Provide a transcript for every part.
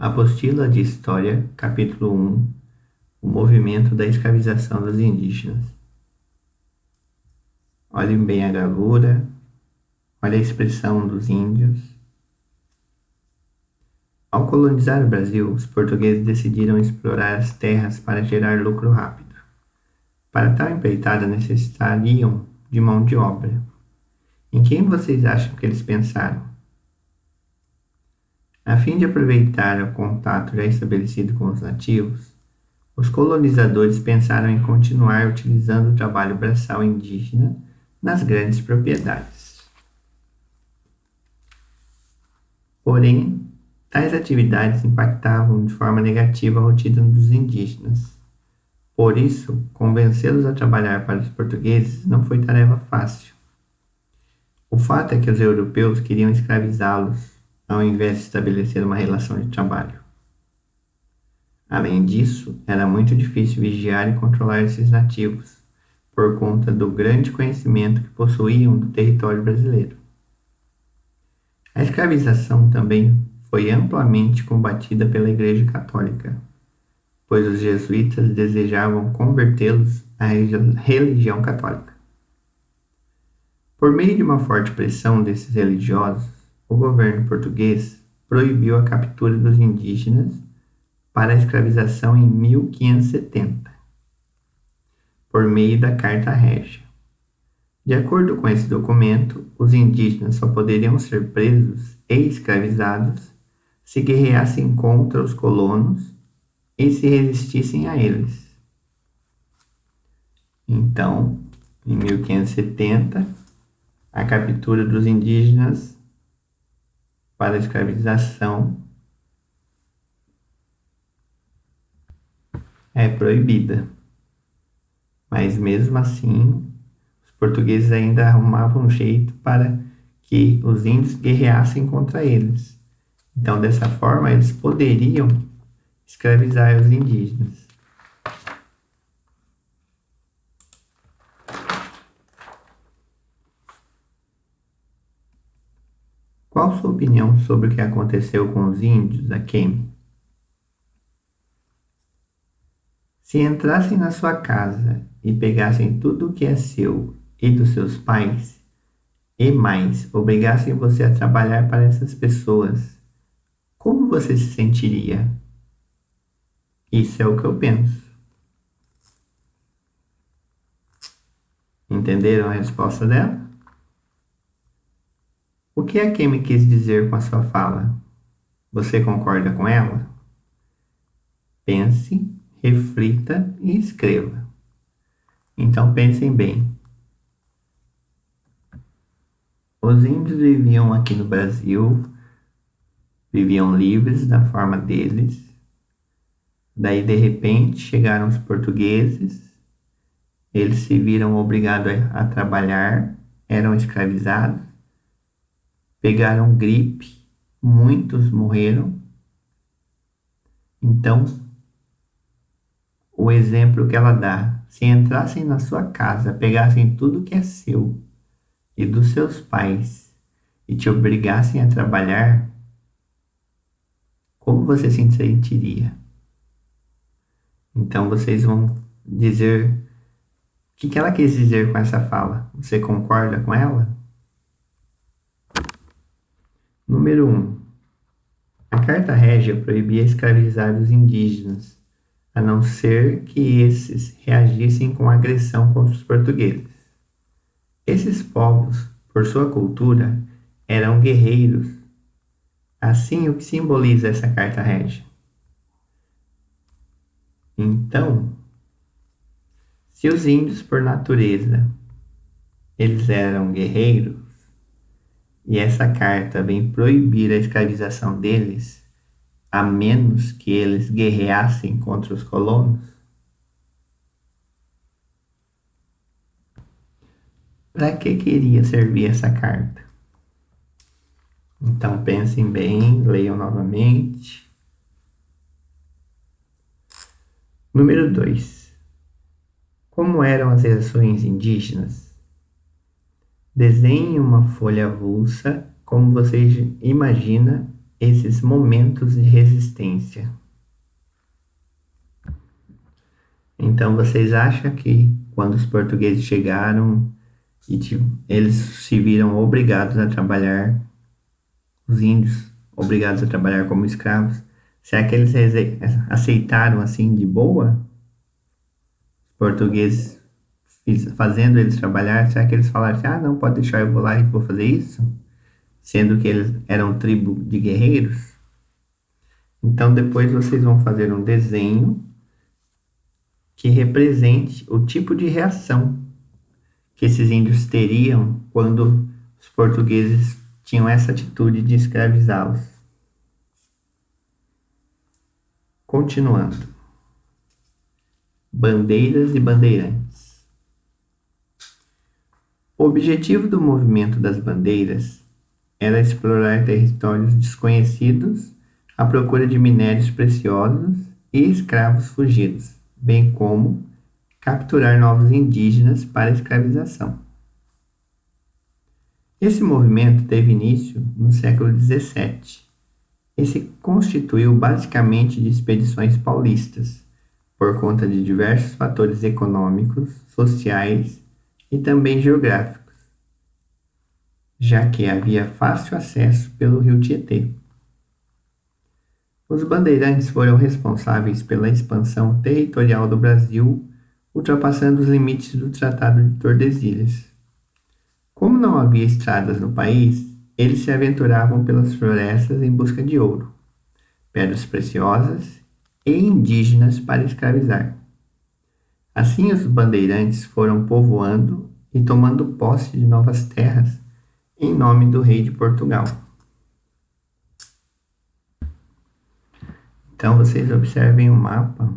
Apostila de História, capítulo 1. O movimento da escravização dos indígenas. Olhem bem a gravura, olha a expressão dos índios. Ao colonizar o Brasil, os portugueses decidiram explorar as terras para gerar lucro rápido. Para tal empreitada necessitariam de mão de obra. Em quem vocês acham que eles pensaram? A fim de aproveitar o contato já estabelecido com os nativos, os colonizadores pensaram em continuar utilizando o trabalho braçal indígena nas grandes propriedades. Porém, tais atividades impactavam de forma negativa a rotina dos indígenas. Por isso, convencê-los a trabalhar para os portugueses não foi tarefa fácil. O fato é que os europeus queriam escravizá-los, ao invés de estabelecer uma relação de trabalho. Além disso, era muito difícil vigiar e controlar esses nativos, por conta do grande conhecimento que possuíam do território brasileiro. A escravização também foi amplamente combatida pela Igreja Católica, pois os jesuítas desejavam convertê-los à religião católica. Por meio de uma forte pressão desses religiosos, o governo português proibiu a captura dos indígenas para a escravização em 1570, por meio da Carta Régia. De acordo com esse documento, os indígenas só poderiam ser presos e escravizados se guerreassem contra os colonos e se resistissem a eles. Então, em 1570, a captura dos indígenas para a escravização é proibida. Mas mesmo assim, os portugueses ainda arrumavam um jeito para que os índios guerreassem contra eles. Então, dessa forma, eles poderiam escravizar os indígenas. Qual sua opinião sobre o que aconteceu com os índios aqui? Se entrassem na sua casa e pegassem tudo o que é seu e dos seus pais, e mais, obrigassem você a trabalhar para essas pessoas, como você se sentiria? Isso é o que eu penso. Entenderam a resposta dela? O que a Kemi quis dizer com a sua fala? Você concorda com ela? Pense, reflita e escreva. Então pensem bem. Os índios viviam aqui no Brasil, viviam livres da forma deles. Daí, de repente, chegaram os portugueses. Eles se viram obrigados a trabalhar, eram escravizados. Pegaram gripe, muitos morreram. Então, o exemplo que ela dá, se entrassem na sua casa, pegassem tudo que é seu e dos seus pais e te obrigassem a trabalhar, como você se sentiria? Então, vocês vão dizer o que ela quis dizer com essa fala. Você concorda com ela? Número 1. A Carta Régia proibia escravizar os indígenas, a não ser que esses reagissem com agressão contra os portugueses. Esses povos, por sua cultura, eram guerreiros. Assim, o que simboliza essa Carta Régia? Então, se os índios, por natureza, eles eram guerreiros, e essa carta vem proibir a escravização deles, a menos que eles guerreassem contra os colonos, para que iria servir essa carta? Então pensem bem, leiam novamente. Número 2. Como eram as reações indígenas? Desenhe uma folha avulsa, como você imagina esses momentos de resistência. Então, vocês acham que quando os portugueses chegaram e eles se viram obrigados a trabalhar, os índios obrigados a trabalhar como escravos, será que eles aceitaram assim de boa? Os portugueses fazendo eles trabalhar, será que eles falaram assim, ah, não, pode deixar, eu vou lá e vou fazer isso? Sendo que eles eram tribo de guerreiros? Então, depois vocês vão fazer um desenho que represente o tipo de reação que esses índios teriam quando os portugueses tinham essa atitude de escravizá-los. Continuando. Bandeiras e bandeirantes. O objetivo do movimento das bandeiras era explorar territórios desconhecidos à procura de minérios preciosos e escravos fugidos, bem como capturar novos indígenas para a escravização. Esse movimento teve início no século XVII e se constituiu basicamente de expedições paulistas, por conta de diversos fatores econômicos, sociais e também geográficos, já que havia fácil acesso pelo rio Tietê. Os bandeirantes foram responsáveis pela expansão territorial do Brasil, ultrapassando os limites do Tratado de Tordesilhas. Como não havia estradas no país, eles se aventuravam pelas florestas em busca de ouro, pedras preciosas e indígenas para escravizar. Assim, os bandeirantes foram povoando e tomando posse de novas terras em nome do rei de Portugal. Então, vocês observem o mapa.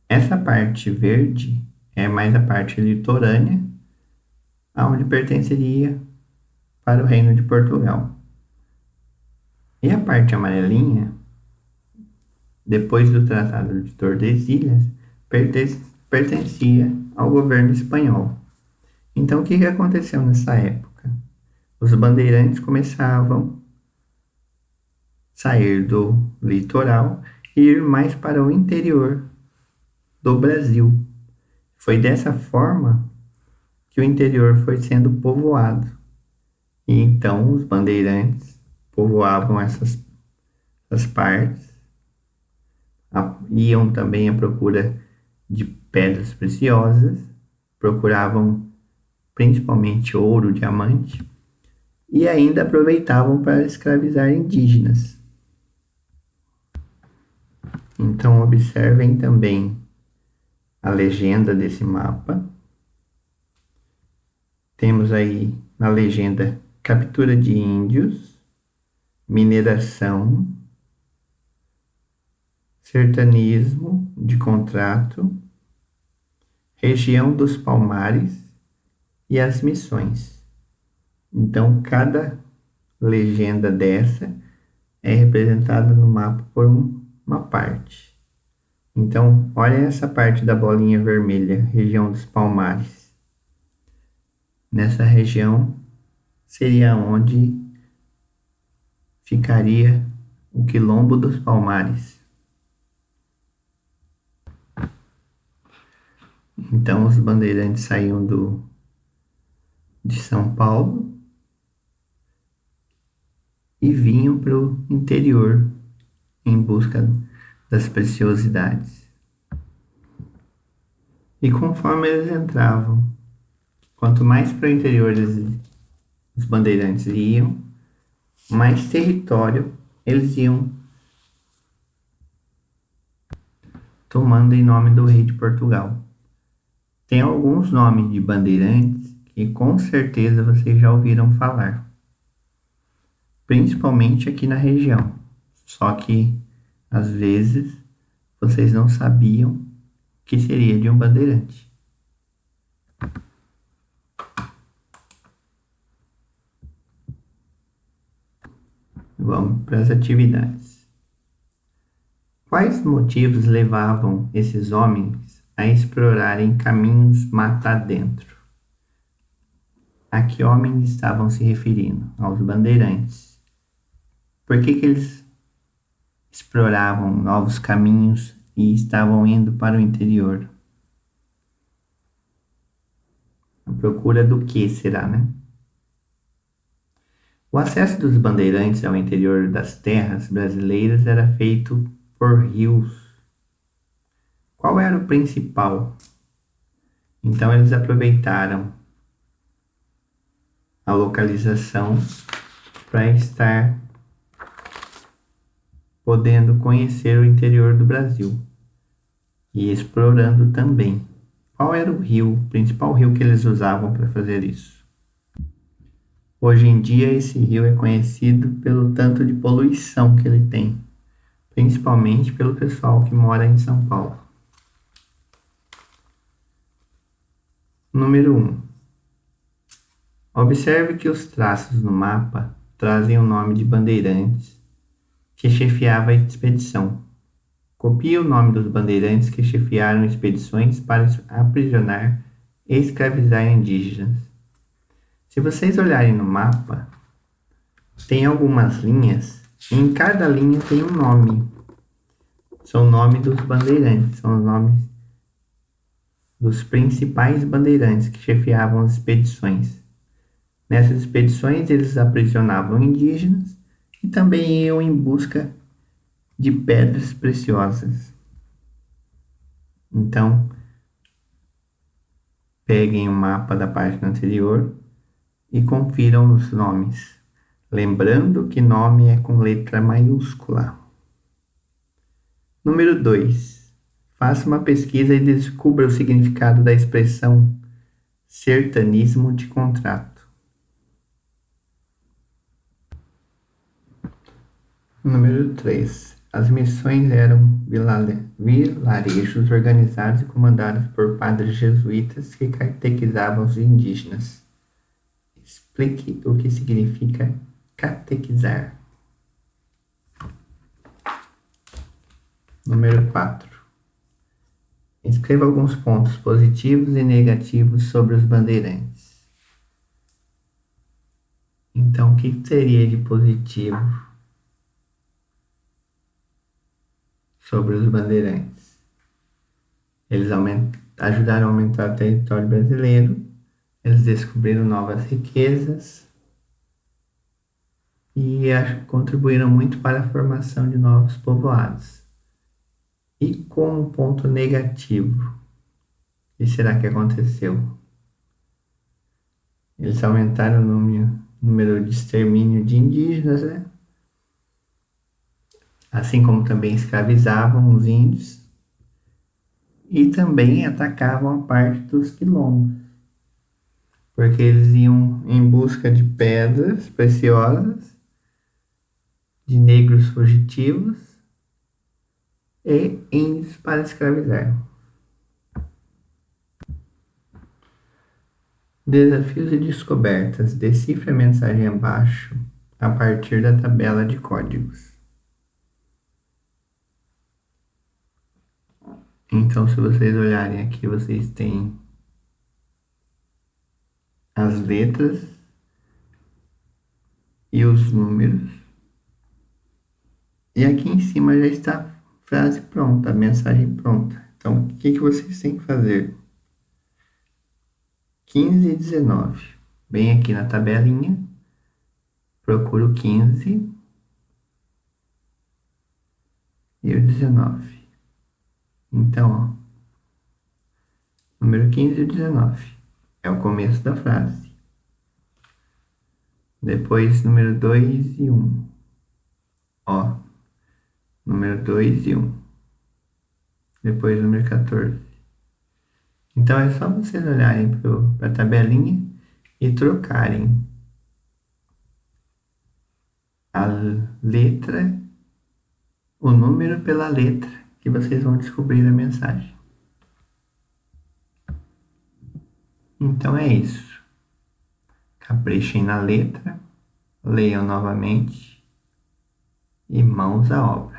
Essa parte verde é mais a parte litorânea, aonde pertenceria para o reino de Portugal. E a parte amarelinha, depois do Tratado de Tordesilhas, pertencia ao governo espanhol. Então, o que aconteceu nessa época? Os bandeirantes começavam a sair do litoral e ir mais para o interior do Brasil. Foi dessa forma que o interior foi sendo povoado. E então os bandeirantes povoavam essas partes, iam também à procura de pedras preciosas, procuravam principalmente ouro, diamante, e ainda aproveitavam para escravizar indígenas. Então observem também a legenda desse mapa. Temos aí na legenda captura de índios, mineração, sertanismo de contrato, região dos Palmares e as missões. Então, cada legenda dessa é representada no mapa por uma parte. Então, olha essa parte da bolinha vermelha, região dos Palmares. Nessa região seria onde ficaria o Quilombo dos Palmares. Então, os bandeirantes saíam de São Paulo e vinham para o interior em busca das preciosidades. E conforme eles entravam, quanto mais para o interior os bandeirantes iam, mais território eles iam tomando em nome do rei de Portugal. Tem alguns nomes de bandeirantes que com certeza vocês já ouviram falar, principalmente aqui na região, só que às vezes vocês não sabiam que seria de um bandeirante. Vamos para as atividades. Quais motivos levavam esses homens a explorarem caminhos mata adentro? A que homens estavam se referindo? Aos bandeirantes. Por que que eles exploravam novos caminhos e estavam indo para o interior? À procura do que será, né? O acesso dos bandeirantes ao interior das terras brasileiras era feito por rios. Qual era o principal? Então eles aproveitaram a localização para estar podendo conhecer o interior do Brasil e explorando também. Qual era o principal rio que eles usavam para fazer isso? Hoje em dia, esse rio é conhecido pelo tanto de poluição que ele tem, principalmente pelo pessoal que mora em São Paulo. Número 1. Observe que os traços no mapa trazem o nome de bandeirantes que chefiava a expedição. Copie o nome dos bandeirantes que chefiaram expedições para aprisionar e escravizar indígenas. Se vocês olharem no mapa, tem algumas linhas e em cada linha tem um nome. São o nome dos bandeirantes, são os nomes dos principais bandeirantes que chefiavam as expedições. Nessas expedições eles aprisionavam indígenas e também iam em busca de pedras preciosas. Então, peguem o mapa da página anterior e confiram os nomes. Lembrando que nome é com letra maiúscula. Número 2. Faça uma pesquisa e descubra o significado da expressão sertanismo de contrato. Número 3. As missões eram vilarejos organizados e comandados por padres jesuítas que catequizavam os indígenas. Explique o que significa catequizar. Número 4. Escreva alguns pontos positivos e negativos sobre os bandeirantes. Então, o que seria de positivo sobre os bandeirantes? Eles ajudaram a aumentar o território brasileiro, eles descobriram novas riquezas e contribuíram muito para a formação de novos povoados. E como ponto negativo, o que será que aconteceu? Eles aumentaram o número de extermínio de indígenas, né? Assim como também escravizavam os índios e também atacavam a parte dos quilombos, porque eles iam em busca de pedras preciosas, de negros fugitivos e índios para escravizar. Desafios e descobertas. Decifre a mensagem abaixo a partir da tabela de códigos. Então, se vocês olharem aqui, vocês têm as letras e os números. E aqui em cima já está a frase pronta, a mensagem pronta. Então, o que vocês têm que fazer? 15 e 19. Vem aqui na tabelinha, procura o 15 e o 19. Então, ó, número 15 e o 19 é o começo da frase. Depois, número 2 e 1. Ó, número 2 e 1. Depois, número 14. Então, é só vocês olharem para a tabelinha e trocarem a letra, o número pela letra, que vocês vão descobrir a mensagem. Então é isso. Caprichem na letra, leiam novamente e mãos à obra.